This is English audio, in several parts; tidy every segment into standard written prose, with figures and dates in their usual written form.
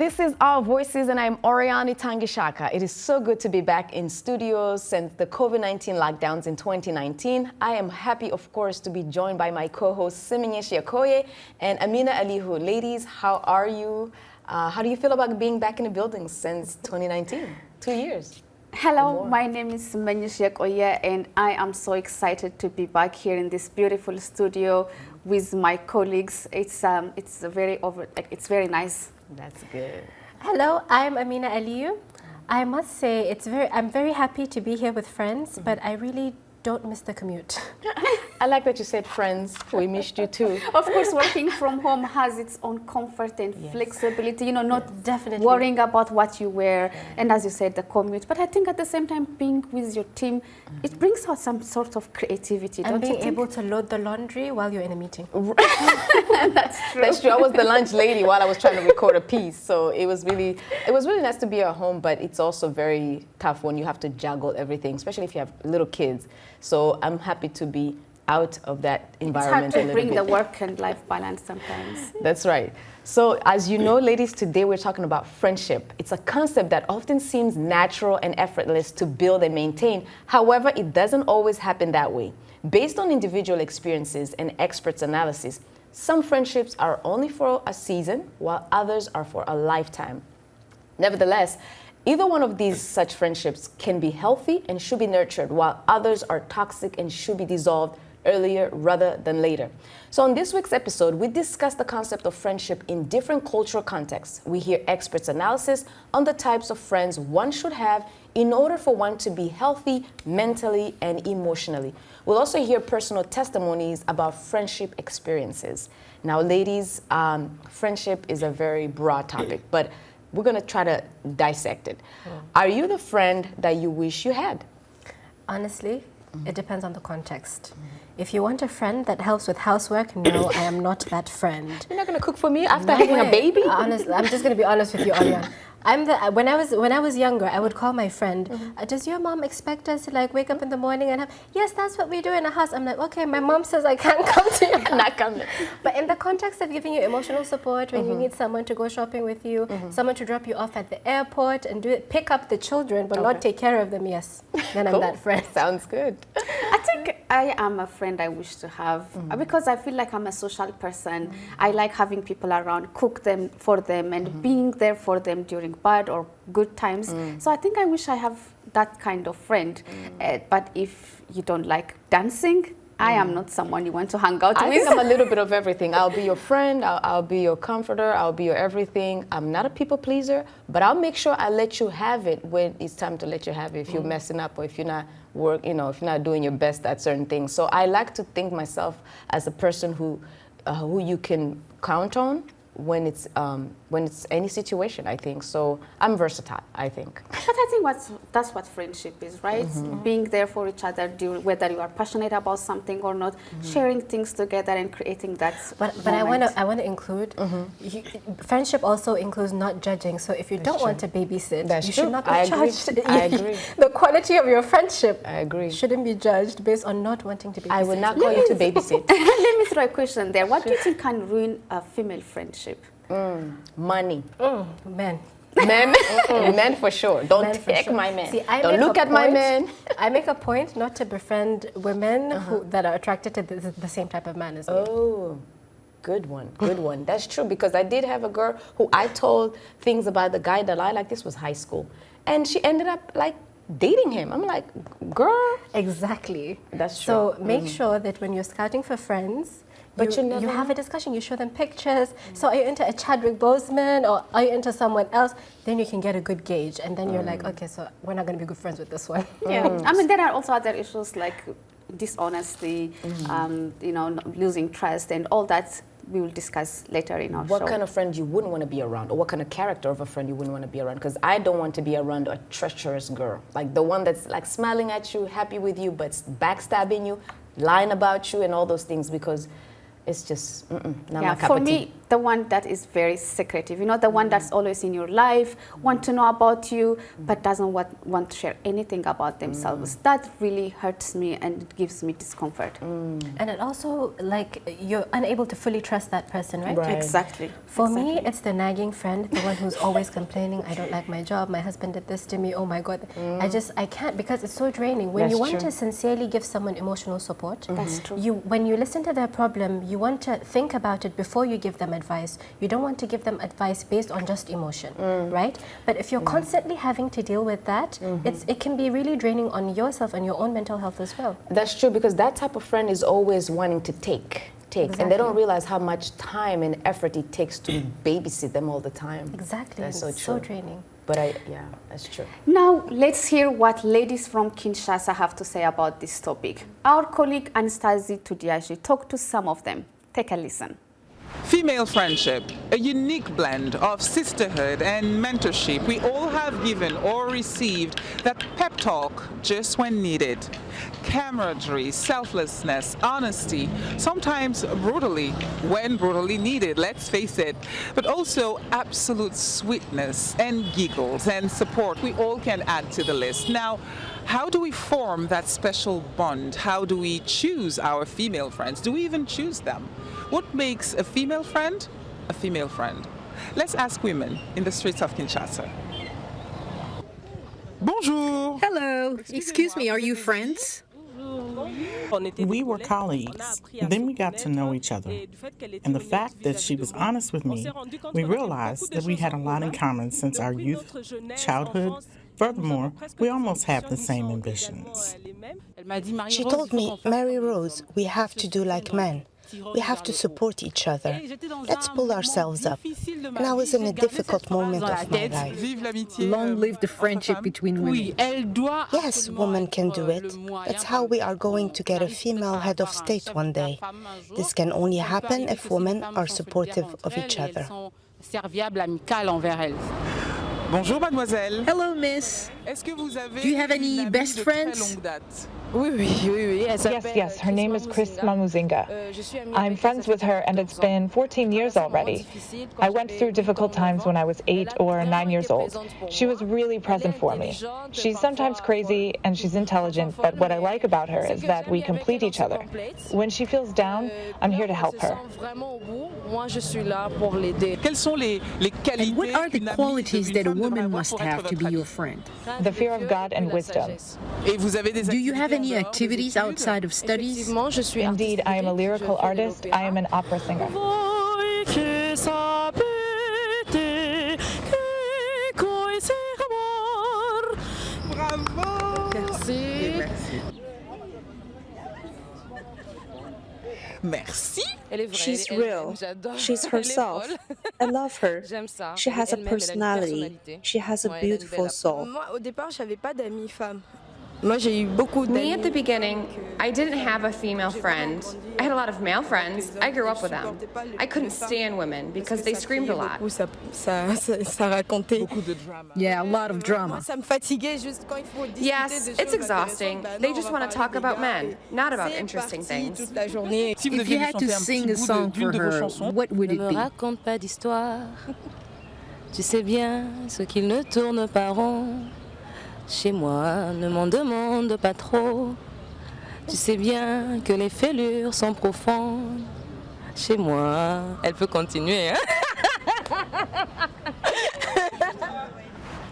This is Our Voices, and I'm Oriani Tangishaka. It is so good to be back in studios since the COVID-19 lockdowns in 2019. I am happy, of course, to be joined by my co-hosts Simenyeshi Okoye and Amina Alihu. Ladies, how are you? How do you feel about being back in the building since 2019? 2 years. Hello, my name is Simenyeshi Okoye, and I am so excited to be back here in this beautiful studio with my colleagues. It's very nice. That's good. Hello, I'm Amina Aliyu. I must say I'm very happy to be here with friends, but I really don't miss the commute. I like that you said friends. We missed you too. Of course, working from home has its own comfort and flexibility, you know, not definitely worrying about what you wear, and as you said, the commute. But I think at the same time, being with your team, it brings out some sort of creativity, and don't you being think? able to load the laundry while you're in a meeting. That's true. That's true. I was the lunch lady while I was trying to record a piece, so it was really nice to be at home. But it's also very tough when you have to juggle everything, especially if you have little kids. So I'm happy to be out of that environment. It's hard to bring the work and life balance sometimes. That's right. So as you know, ladies, today we're talking about friendship. It's a concept that often seems natural and effortless to build and maintain. However, it doesn't always happen that way. Based on individual experiences and experts' analysis, some friendships are only for a season, while others are for a lifetime. Nevertheless, either one of these such friendships can be healthy and should be nurtured, while others are toxic and should be dissolved earlier rather than later. So on this week's episode, we discuss the concept of friendship in different cultural contexts. We hear experts' analysis on the types of friends one should have in order for one to be healthy mentally and emotionally. We'll also hear personal testimonies about friendship experiences. Now, ladies, friendship is a very broad topic, but we're going to try to dissect it. Are you the friend that you wish you had? Honestly, it depends on the context. If you want a friend that helps with housework, no, I am not that friend. You're not going to cook for me after having a baby? Honestly, I'm just going to be honest with you, Orion. When I was younger, I would call my friend. Does your mom expect us to like wake up in the morning and have? Yes, that's what we do in the house. I'm like, okay, my mom says I can't come to you. Not coming. But in the context of giving you emotional support, when you need someone to go shopping with you, someone to drop you off at the airport and pick up the children, but not take care of them. Yes, then I'm that friend. Sounds good. I think I am a friend I wish to have because I feel like I'm a social person. I like having people around, cook them for them, and being there for them during bad or good times. So I think I wish I have that kind of friend. But if you don't like dancing, I am not someone you want to hang out with. I think I'm a little bit of everything. I'll be your friend, I'll be your comforter, I'll be your everything. I'm not a people pleaser, but I'll make sure I let you have it when it's time to let you have it. If you're messing up or if you're not if you're not doing your best at certain things. So I like to think myself as a person who you can count on when it's any situation, I think. So I'm versatile, I think. But I think that's what friendship is, right? Being there for each other, whether you are passionate about something or not, sharing things together and creating that. But I want to include friendship also includes not judging. So if you don't want to babysit, you should not be judged. I agree. The quality of your friendship, I agree, shouldn't be judged based on not wanting to babysit. I would not call you to babysit. Let me throw a question there. What do you think can ruin a female friendship? Money. Men. Men, men for sure. Don't take my man. See, don't look at my man. I make a point not to befriend women that are attracted to the same type of man as me. Oh, good one, good one. That's true, because I did have a girl who I told things about the guy that I like. This was high school, and she ended up like dating him. I'm like, girl. Exactly. That's true. So make sure that when you're scouting for friends, but you have a discussion, you show them pictures. So are you into a Chadwick Boseman or are you into someone else? Then you can get a good gauge. And then you're like, okay, so we're not going to be good friends with this one. Yeah, I mean, there are also other issues like dishonesty, losing trust and all that we will discuss later in our show. What kind of friend you wouldn't want to be around, or what kind of character of a friend you wouldn't want to be around? Because I don't want to be around a treacherous girl, like the one that's like smiling at you, happy with you, but backstabbing you, lying about you and all those things, because it's just not my cup of tea. For me, the one that is very secretive, you know, the one that's always in your life, want to know about you, but doesn't want to share anything about themselves. That really hurts me and it gives me discomfort. And it also, like, you're unable to fully trust that person, right? Exactly. For me, it's the nagging friend, the one who's always complaining, I don't like my job, my husband did this to me, oh my God. I can't, because it's so draining. When you want to sincerely give someone emotional support, that's true. When you listen to their problem, you want to think about it before you give them advice. You don't want to give them advice based on just emotion, right? But if you're constantly having to deal with that, it can be really draining on yourself and your own mental health as well. That's true, because that type of friend is always wanting to take. Exactly. And they don't realize how much time and effort it takes to babysit them all the time. Exactly. That's so true. So draining. But yeah, that's true. Now, let's hear what ladies from Kinshasa have to say about this topic. Our colleague Anastasie Tudiaji talked to some of them. Take a listen. Female friendship, a unique blend of sisterhood and mentorship. We all have given or received that pep talk just when needed. Camaraderie, selflessness, honesty, sometimes brutally, when brutally needed, let's face it, but also absolute sweetness and giggles and support. We all can add to the list. Now, how do we form that special bond? How do we choose our female friends? Do we even choose them? What makes a female friend a female friend? Let's ask women in the streets of Kinshasa. Bonjour. Hello. Excuse me, are you friends? We were colleagues. Then we got to know each other. And the fact that she was honest with me, we realized that we had a lot in common since our youth, childhood. Furthermore, we almost have the same ambitions. She told me, Mary Rose, we have to do like men. We have to support each other. Let's pull ourselves up. And I was in a difficult moment of my life. Long live the friendship between women. Yes, women can do it. That's how we are going to get a female head of state one day. This can only happen if women are supportive of each other. Bonjour, mademoiselle. Hello, miss. Do you have any best friends? Yes, her name is Chris Mamuzinga. I'm friends with her and it's been 14 years already. I went through difficult times when I was 8 or 9 years old. She was really present for me. She's sometimes crazy and she's intelligent, but what I like about her is that we complete each other. When she feels down, I'm here to help her. And what are the qualities that a woman must have to be your friend? The fear of God and wisdom. Do you have any activities outside of studies? Indeed, I am a lyrical artist. I am an opera singer. Merci. She's real. She's herself. I love her. She has a personality. She has a beautiful soul. Me at the beginning, I didn't have a female friend. I had a lot of male friends. I grew up with them. I couldn't stand women because they screamed a lot. Yeah, a lot of drama. Yes, it's exhausting. They just want to talk about men, not about interesting things. If you had to sing a song for her, what would it be? Raconte pas d'histoire. Tu sais bien ce qu'il ne tourne pas rond. Chez moi, ne m'en demande pas trop. Tu sais bien que les fêlures sont profondes. Chez moi, elle peut continuer.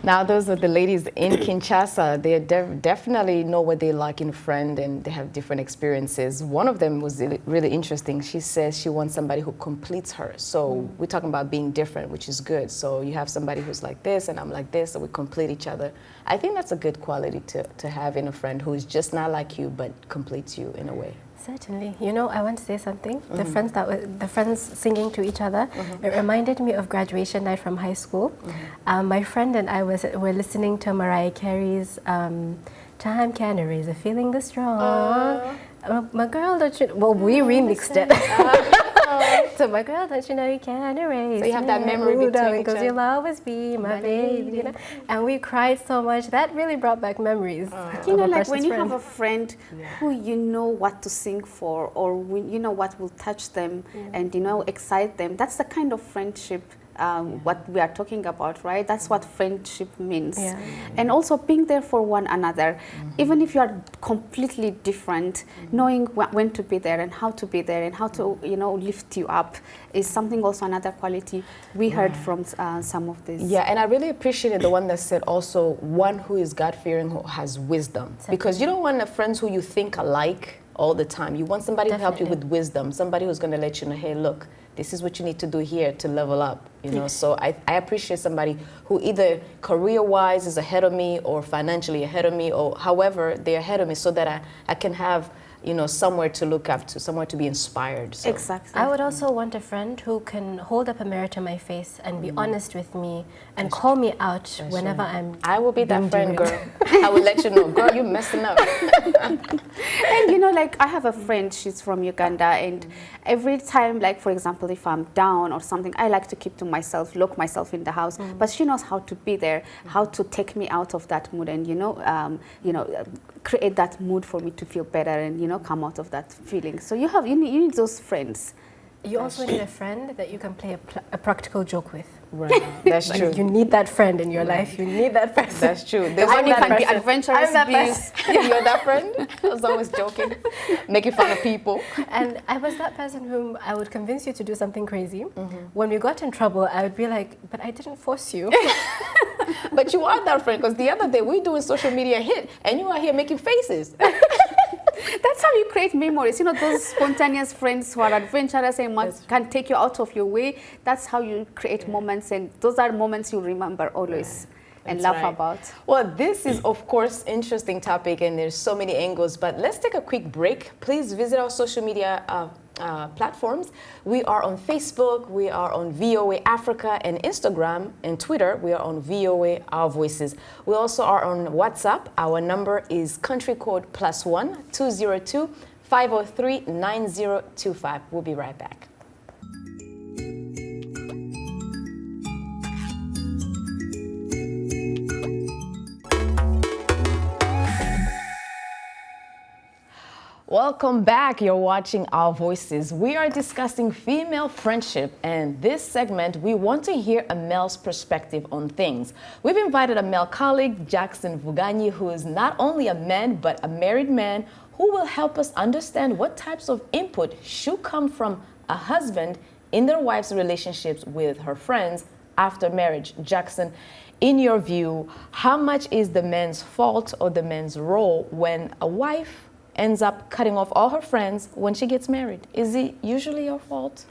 Now, those are the ladies in Kinshasa. They definitely know what they like in a friend and they have different experiences. One of them was really interesting. She says she wants somebody who completes her. So we're talking about being different, which is good. So you have somebody who's like this and I'm like this, so we complete each other. I think that's a good quality to have in a friend who is just not like you but completes you in a way. Certainly. You know, I want to say something. The friends singing to each other, it reminded me of graduation night from high school. My friend and I were listening to Mariah Carey's Time Can Erase a Feeling This Strong. My girl, we remixed it. So my girl, don't you know you can't erase. So you have that memory me, between because you'll always be my baby. You know? And we cried so much. That really brought back memories. You know, like when you have a friend who you know what to sing for, or you know what will touch them and, you know, excite them. That's the kind of friendship what we are talking about, right? That's what friendship means. Yeah. And also being there for one another, even if you are completely different, knowing when to be there and how to be there and how to, you know, lift you up is something also another quality we heard from some of this. Yeah, and I really appreciated the one that said also one who is God-fearing, who has wisdom. Because you don't want friends who you think alike all the time. You want somebody to help you with wisdom, somebody who's going to let you know, hey, look, this is what you need to do here to level up, you know. So I appreciate somebody who either career-wise is ahead of me or financially ahead of me, or however they're ahead of me, so that I can have, you know, somewhere to look up to, somewhere to be inspired. So. Exactly. I would also want a friend who can hold up a mirror to my face and be honest with me and call me out whenever I'm. I will be that friend, girl. I will let you know, girl, you're messing up. And you know, like I have a friend, she's from Uganda, and every time, like for example, if I'm down or something, I like to keep to myself, lock myself in the house. But she knows how to be there, how to take me out of that mood, and you know, create that mood for me to feel better, and you know, come out of that feeling. So you need those friends. You also need a friend that you can play a practical joke with. Right, that's true. You need that friend in your life. You need that person. That's true. The one you can be adventurous. You're that friend. I was always joking, making fun of people. And I was that person whom I would convince you to do something crazy. When we got in trouble, I would be like, but I didn't force you. But you are that friend, because the other day we doing social media hit, and you are here making faces. That's how you create memories. You know, those spontaneous friends who are adventurous and can take you out of your way. That's how you create moments, and those are moments you remember always and laugh about. Well, this is, of course, interesting topic, and there's so many angles, but let's take a quick break. Please visit our social media platforms. We are on Facebook, we are on VOA Africa and Instagram, and Twitter, we are on VOA Our Voices. We also are on WhatsApp. Our number is country code +1 202 503 9025. We'll be right back. Welcome back. You're watching Our Voices. We are discussing female friendship, and this segment, we want to hear a male's perspective on things. We've invited a male colleague, Jackson Vuganyi, who is not only a man, but a married man, who will help us understand what types of input should come from a husband in their wife's relationships with her friends after marriage. Jackson, in your view, how much is the man's fault or the man's role when a wife ends up cutting off all her friends when she gets married? Is it usually your fault?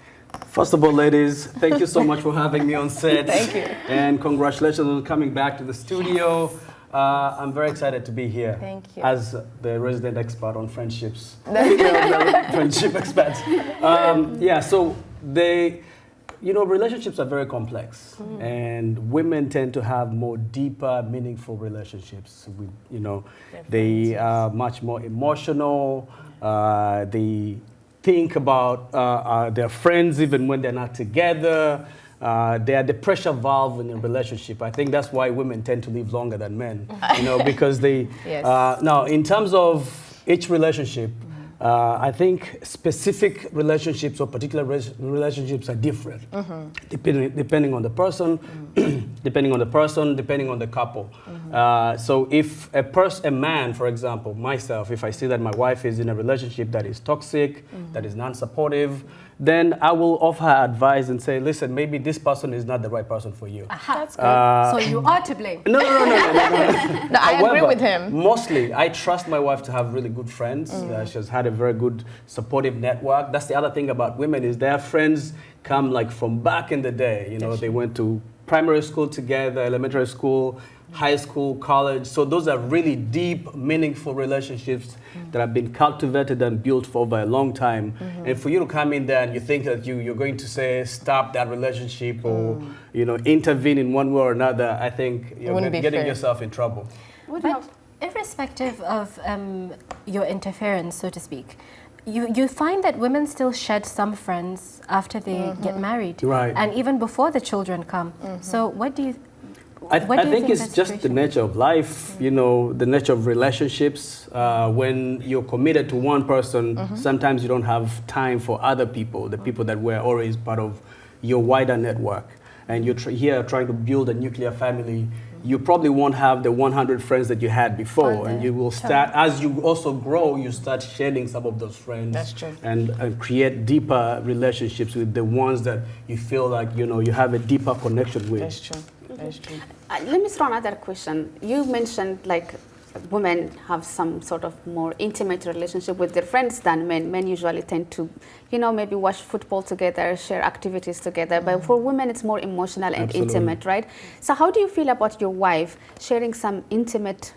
First of all, ladies, thank you so much for having me on set. Thank you. And congratulations on coming back to the studio. Yes. I'm very excited to be here. Thank you. As the resident expert on friendships. Friendship expert. Yeah, so relationships are very complex, and women tend to have more deeper, meaningful relationships. They are much more emotional. They think about their friends even when they're not together. They are the pressure valve in a relationship. I think that's why women tend to live longer than men, because they. Yes. Now, in terms of each relationship, I think specific relationships or particular relationships are different, depending on the person, depending on the couple. So if a man, for example, myself, if I see that my wife is in a relationship that is toxic, that is non-supportive, then I will offer her advice and say, listen, maybe this person is not the right person for you. That's good. So you are to blame. No. No, I agree with him. Mostly, I trust my wife to have really good friends. She's had a very good supportive network. That's the other thing about women, is their friends come like from back in the day. They went to primary school together, elementary school, high school, college. So those are really deep, meaningful relationships that have been cultivated and built for over a long time. And for you to come in there and you think that you're going to say, stop that relationship or, intervene in one way or another, I think you're getting yourself in trouble. But irrespective of your interference, so to speak, you find that women still shed some friends after they get married, Right. and even before the children come. So what do you? I think it's just the nature of life, you know, the nature of relationships. When you're committed to one person, sometimes you don't have time for other people, the people that were always part of your wider network. And you're here trying to build a nuclear family. You probably won't have the 100 friends that you had before, and you will start, as you also grow, you start shedding some of those friends. That's true. And create deeper relationships with the ones that you feel like, you know, you have a deeper connection with. That's true. That's true. Let me throw another question. You mentioned like women have some sort of more intimate relationship with their friends than men. Men usually tend to, you know, maybe watch football together, share activities together. But for women, it's more emotional and intimate, right? So how do you feel about your wife sharing some intimate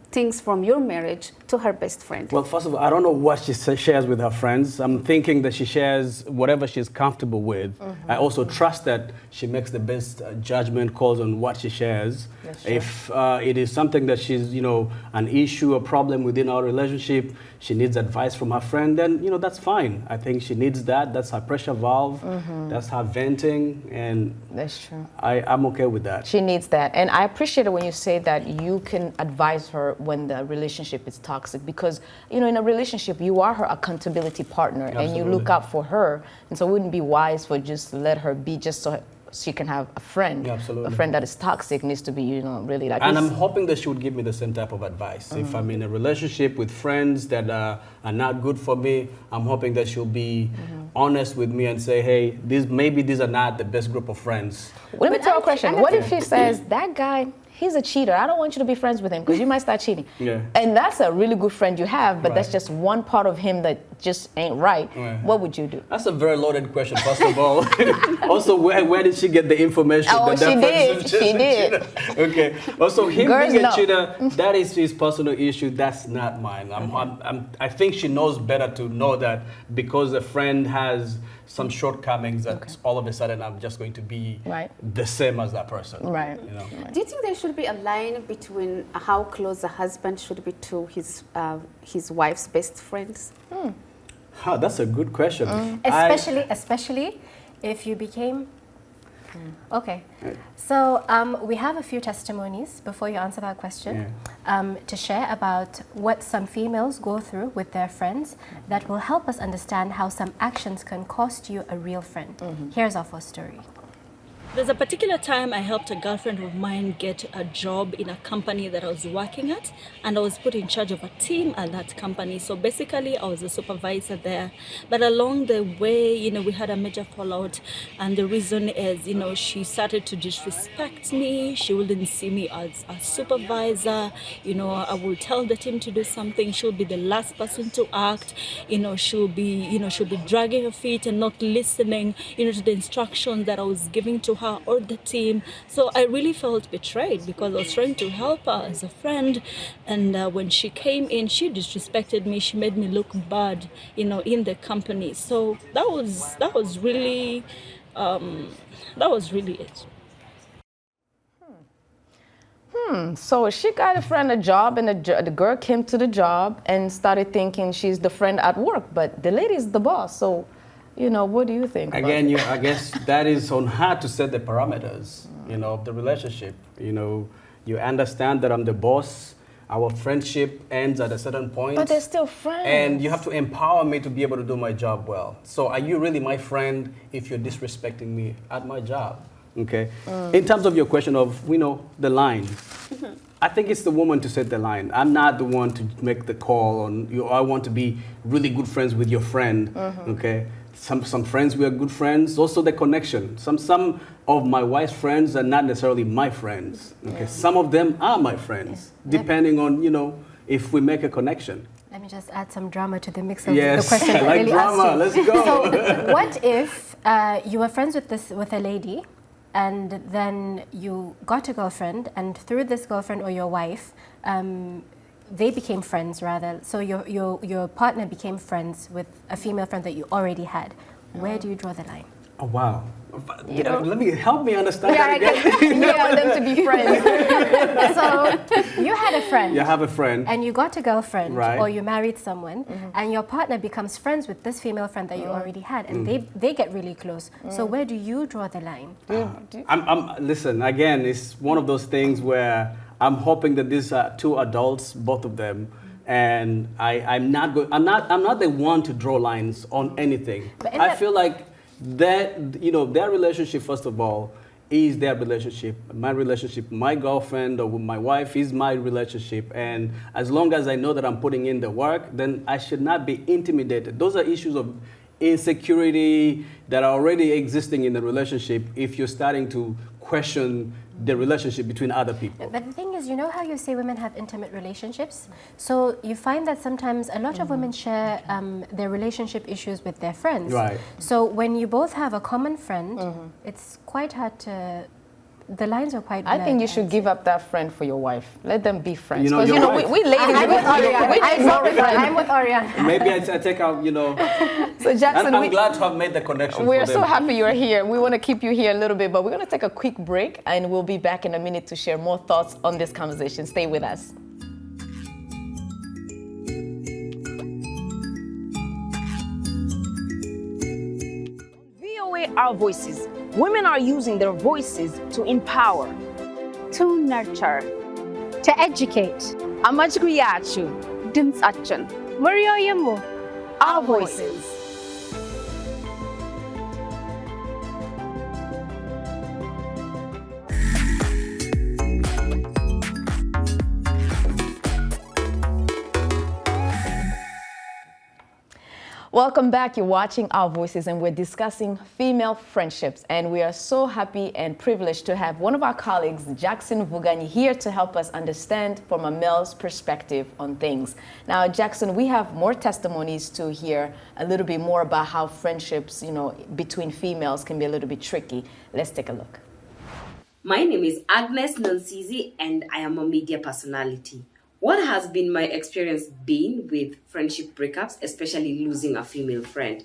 things from your marriage to her best friend? Well, first of all, I don't know what she shares with her friends. I'm thinking that she shares whatever she's comfortable with. I also trust that she makes the best judgment calls on what she shares. If it is something that she's, you know, an issue, a problem within our relationship, she needs advice from her friend, then, you know, that's fine. I think she needs that. That's her pressure valve. That's her venting. And that's true. I'm okay with that. She needs that. And I appreciate it when you say that you can advise her when the relationship is toxic, because, you know, in a relationship, you are her accountability partner. And you look out for her. And so it wouldn't be wise for just to let her be just so she can have a friend. A friend that is toxic needs to be, you know, really like. And I'm hoping that she would give me the same type of advice. If I'm in a relationship with friends that are not good for me, I'm hoping that she'll be honest with me and say, hey, maybe these are not the best group of friends. Let me throw a question. What if she says, that guy, he's a cheater. I don't want you to be friends with him because you might start cheating. And that's a really good friend you have, but that's just one part of him that just ain't right. What would you do? That's a very loaded question, first of all. Also, where did she get the information? Oh, she did. She did. Okay. Also, him Girls being a know. cheater, that is his personal issue. That's not mine. I think she knows better to know that because a friend has some shortcomings that all of a sudden I'm just going to be the same as that person. You know? Do you think there should be a line between how close a husband should be to his wife's best friends? That's a good question. Especially if you became. Okay, so we have a few testimonies before you answer that question to share about what some females go through with their friends that will help us understand how some actions can cost you a real friend. Here's our first story. There's a particular time I helped a girlfriend of mine get a job in a company that I was working at, and I was put in charge of a team at that company. So basically I was a supervisor there. But along the way, you know, we had a major fallout, and the reason is, you know, she started to disrespect me. She wouldn't see me as a supervisor. You know, I will tell the team to do something, she'll be the last person to act. You know, she'll be dragging her feet and not listening, you know, to the instructions that I was giving to her or the team. So I really felt betrayed because I was trying to help her as a friend, and when she came in, she disrespected me. She made me look bad, you know, in the company. So that was really it. So she got a friend a job, and the girl came to the job and started thinking she's the friend at work, but the lady's the boss. So, you know, what do you think? Again, I guess that is on her to set the parameters, you know, of the relationship. You know, you understand that I'm the boss. Our friendship ends at a certain point. But they're still friends. And you have to empower me to be able to do my job well. So are you really my friend if you're disrespecting me at my job? Okay. In terms of your question of, you know, the line, I think it's the woman to set the line. I'm not the one to make the call on you. I want to be really good friends with your friend. Okay. Some friends we are good friends. Also the connection. Some of my wife's friends are not necessarily my friends. Okay. Some of them are my friends, depending on, you know, if we make a connection. Let me just add some drama to the mix of the question. I like really drama. Let's go. So, what if you were friends with a lady, and then you got a girlfriend, and through this girlfriend or your wife, they became friends rather. So your partner became friends with a female friend that you already had. Where do you draw the line? Oh, wow. You know, let me help me understand that again. You want them to be friends. So you had a friend. You have a friend. And you got a girlfriend, right. or you married someone, and your partner becomes friends with this female friend that you already had, and they get really close. So where do you draw the line? Listen, again, it's one of those things where I'm hoping that these are two adults, both of them, and I'm not the one to draw lines on anything. I feel like that, you know, their relationship, first of all, is their relationship. My relationship, my girlfriend or with my wife is my relationship. And as long as I know that I'm putting in the work, then I should not be intimidated. Those are issues of insecurity that are already existing in the relationship if you're starting to question the relationship between other people. But the thing is, you know how you say women have intimate relationships? So you find that sometimes a lot of women share their relationship issues with their friends. Right. So when you both have a common friend, it's quite hard to... The lines are quite blurred. I think you should give up that friend for your wife. Let them be friends. You know, Because, right. we ladies... I'm with Oriana. Maybe I take out, you know... So Jackson, I'm glad to have made the connection We're for them. so happy you're here. We want to keep you here a little bit, but we're going to take a quick break, and we'll be back in a minute to share more thoughts on this conversation. Stay with us. VOA Our Voices. Women are using their voices to empower, To nurture. To educate. amajigriyacu, Dimsachin. Muryoyinmu. our voices. Welcome back. You're watching Our Voices, and we're discussing female friendships. And we are so happy and privileged to have one of our colleagues, Jackson Vugani, here to help us understand from a male's perspective on things. Now, Jackson, we have more testimonies to hear a little bit more about how friendships, you know, between females can be a little bit tricky. Let's take a look. My name is Agnes Nonsizi, and I am a media personality. What has been my experience been with friendship breakups, especially losing a female friend?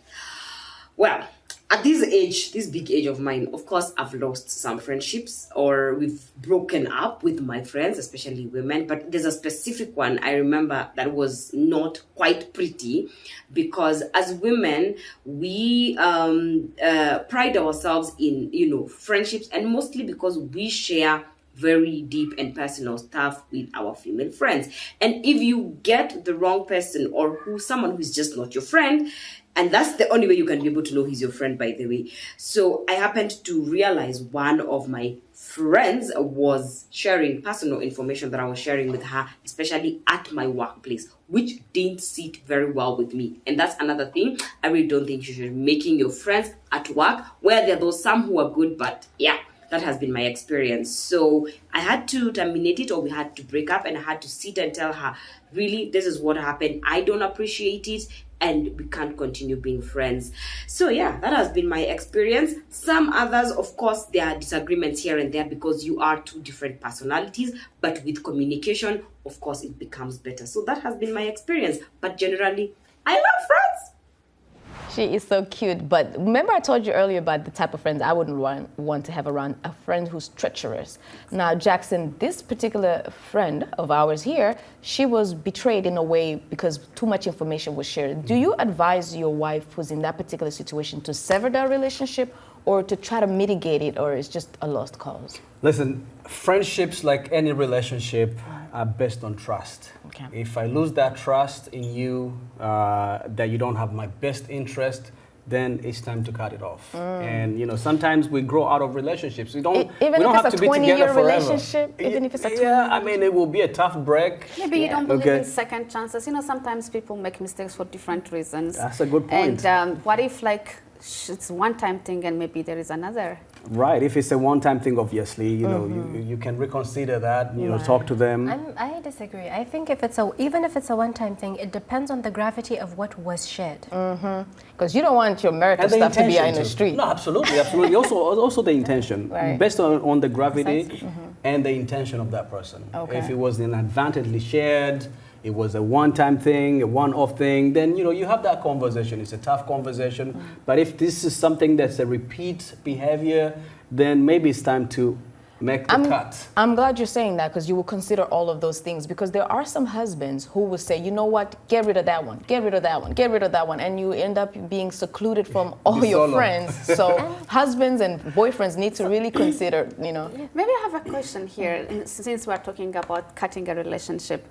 Well, at this age, this big age of mine, of course, I've lost some friendships, or we've broken up with my friends, especially women. But there's a specific one I remember that was not quite pretty, because as women, we pride ourselves in, you know, friendships, and mostly because we share very deep and personal stuff with our female friends. And if you get the wrong person, or someone who's just not your friend, and that's the only way you can be able to know he's your friend, by the way. So I happened to realize one of my friends was sharing personal information that I was sharing with her, especially at my workplace, which didn't sit very well with me. And that's another thing. I really don't think you should be making your friends at work, where there are those some who are good, but yeah, that has been my experience. So I had to terminate it, or we had to break up, and I had to sit and tell her, really, this is what happened. I don't appreciate it, and we can't continue being friends. So yeah, that has been my experience. Some others, of course, there are disagreements here and there because you are two different personalities, but with communication, of course, it becomes better. So that has been my experience. But generally, I love friends. She is so cute. But remember I told you earlier about the type of friends I wouldn't want to have around, a friend who's treacherous. Now, Jackson, this particular friend of ours here, she was betrayed in a way because too much information was shared. Do you advise your wife who's in that particular situation to sever that relationship, or to try to mitigate it, or it's just a lost cause? Listen, friendships, like any relationship, are based on trust. Okay. If I lose that trust in you, that you don't have my best interest, then it's time to cut it off. And you know, sometimes we grow out of relationships. We don't have to be together forever. Relationship, even if it's a 20-year. Yeah, I mean, it will be a tough break. Maybe you don't believe in second chances. You know, sometimes people make mistakes for different reasons. That's a good point. And what if, like, it's one-time thing and maybe there is another? Right. If it's a one-time thing, obviously, you know, you can reconsider that. You know, talk to them. I disagree. I think even if it's a one-time thing, it depends on the gravity of what was shared. Because you don't want your marital stuff to be out in the street. No, absolutely, absolutely. also the intention, Right. based on the gravity and the intention of that person. Okay. If it was inadvertently shared, it was a one-time thing, a one-off thing, then you have that conversation. It's a tough conversation. But if this is something that's a repeat behavior, then maybe it's time to make the cut. I'm glad you're saying that, because you will consider all of those things, because there are some husbands who will say, you know what, get rid of that one, get rid of that one, get rid of that one, and you end up being secluded from all your friends. So husbands and boyfriends need to really consider, Maybe I have a question here, since we're talking about cutting a relationship.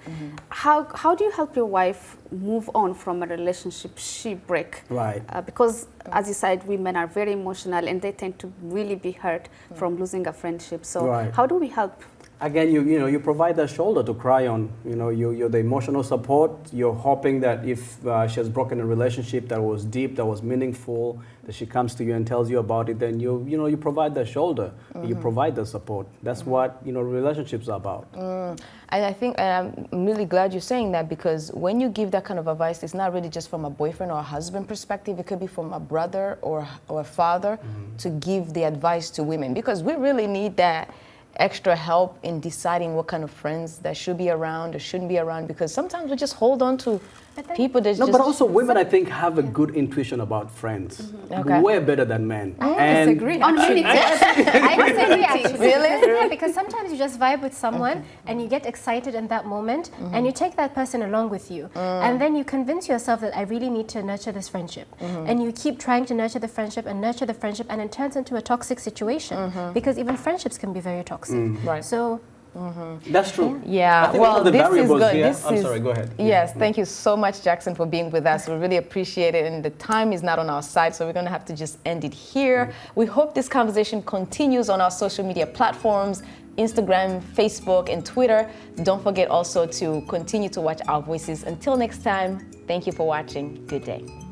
How do you help your wife move on from a relationship she break? Right. Because, as you said, women are very emotional and they tend to really be hurt from losing a friendship. So how do we help? Again, you provide that shoulder to cry on. You're the emotional support. You're hoping that if she has broken a relationship that was deep, that was meaningful, that she comes to you and tells you about it, then you provide that shoulder. You provide the support. That's what relationships are about. And I think I'm really glad you're saying that, because when you give that kind of advice, it's not really just from a boyfriend or a husband perspective. It could be from a brother or a father to give the advice to women, because we really need that extra help in deciding what kind of friends that should be around or shouldn't be around, because sometimes we just hold on to people that but also women, I think, have a good intuition about friends. Way better than men. I disagree. I disagree, actually. Really? Yeah, because sometimes you just vibe with someone and you get excited in that moment and you take that person along with you. And then you convince yourself that I really need to nurture this friendship. And you keep trying to nurture the friendship, and it turns into a toxic situation, because even friendships can be very toxic. Right. So that's true. Yeah, well, this is good. Here, I'm sorry, go ahead. Yes, thank you so much, Jackson, for being with us. We really appreciate it, and the time is not on our side, so we're going to have to just end it here. We hope this conversation continues on our social media platforms, Instagram, Facebook, and Twitter. Don't forget also to continue to watch Our Voices. Until next time, thank you for watching. Good day.